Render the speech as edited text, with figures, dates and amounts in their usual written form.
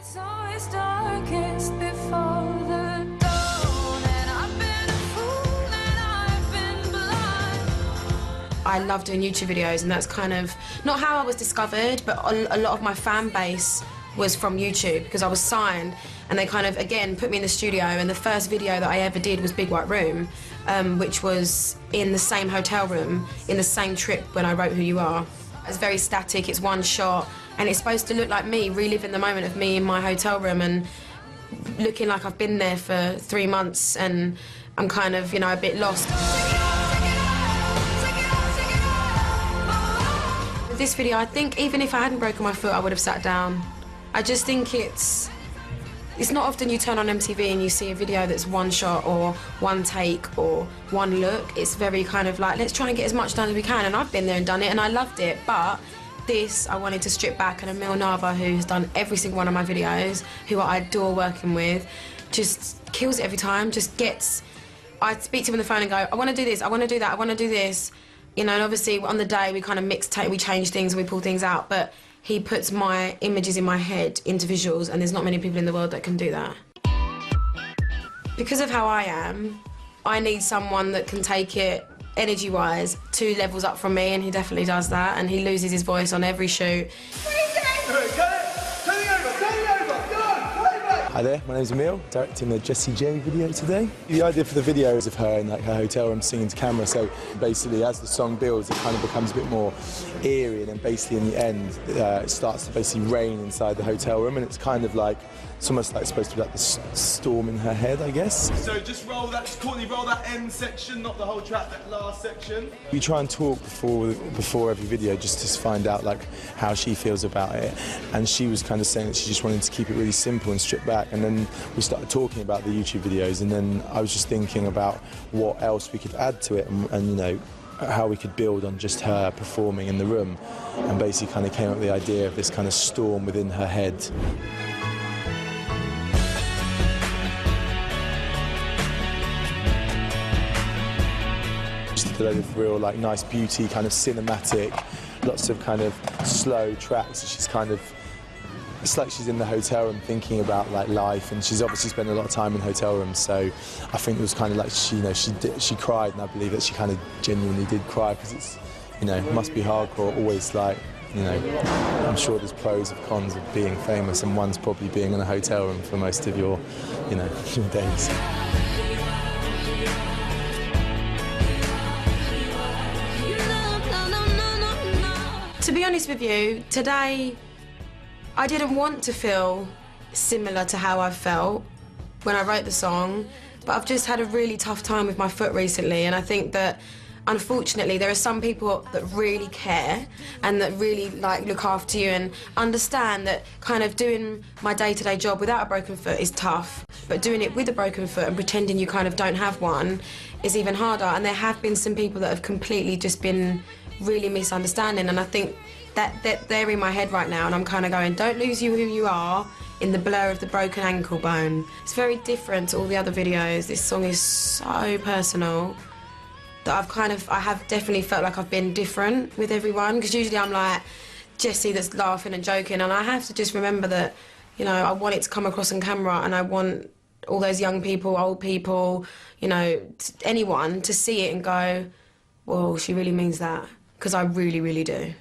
It's always darkest before the dawn, and I've been a fool and I've been blind. I love doing YouTube videos, and that's kind of not how I was discovered, but a lot of my fan base was from YouTube because I was signed, and they kind of, again, put me in the studio, and the first video that I ever did was Big White Room, which was in the same hotel room, in the same trip when I wrote Who You Are. It's very static, it's one shot, and it's supposed to look like me, reliving the moment of me in my hotel room and looking like I've been there for 3 months and I'm kind of, you know, a bit lost. With this video, I think even if I hadn't broken my foot, I would have sat down. I just think it's not often you turn on MTV and you see a video that's one shot or one take or one look. It's very kind of like, let's try and get as much done as we can, and I've been there and done it and I loved it, but this I wanted to strip back, and Emil Nava, who's done every single one of my videos, who I adore working with, just kills it every time, just gets... I speak to him on the phone and go, I want to do this, I want to do that, I want to do this. You know, and obviously on the day we kind of we change things and we pull things out, but he puts my images in my head into visuals, and there's not many people in the world that can do that. Because of how I am, I need someone that can take it, energy-wise, 2 levels up from me, and he definitely does that, and he loses his voice on every shoot. Hi there, my name's Emil, directing the Jessie J video today. The idea for the video is of her in like her hotel room singing to camera, so basically as the song builds it kind of becomes a bit more eerie, and then basically in the end it starts to basically rain inside the hotel room, and it's kind of like, it's almost like supposed to be like the storm in her head, I guess. So just roll that, Courtney, roll that end section, not the whole track, that last section. We try and talk before every video just to find out like how she feels about it, and she was kind of saying that she just wanted to keep it really simple and stripped back, and then we started talking about the YouTube videos, and then I was just thinking about what else we could add to it, and you know, how we could build on just her performing in the room, and basically kind of came up with the idea of this kind of storm within her head. Just a load of real like nice beauty, kind of cinematic, lots of kind of slow tracks. She's kind of, it's like she's in the hotel room thinking about like life, and she's obviously spent a lot of time in hotel rooms, so I think it was kind of like she cried, and I believe that she kind of genuinely did cry, because it's, you know, it must be hardcore, always like, you know, I'm sure there's pros and cons of being famous, and one's probably being in a hotel room for most of your, you know, your days. To be honest with you, today I didn't want to feel similar to how I felt when I wrote the song, but I've just had a really tough time with my foot recently, and I think that unfortunately there are some people that really care and that really like look after you and understand that kind of doing my day-to-day job without a broken foot is tough, but doing it with a broken foot and pretending you kind of don't have one is even harder. And there have been some people that have completely just been really misunderstanding, and I think that they're in my head right now, and I'm kind of going, don't lose you who you are in the blur of the broken ankle bone. It's very different to all the other videos. This song is so personal that I have definitely felt like I've been different with everyone, because usually I'm like Jessie that's laughing and joking, and I have to just remember that, you know, I want it to come across on camera, and I want all those young people, old people, you know, anyone to see it and go, whoa, she really means that, because I really, really do.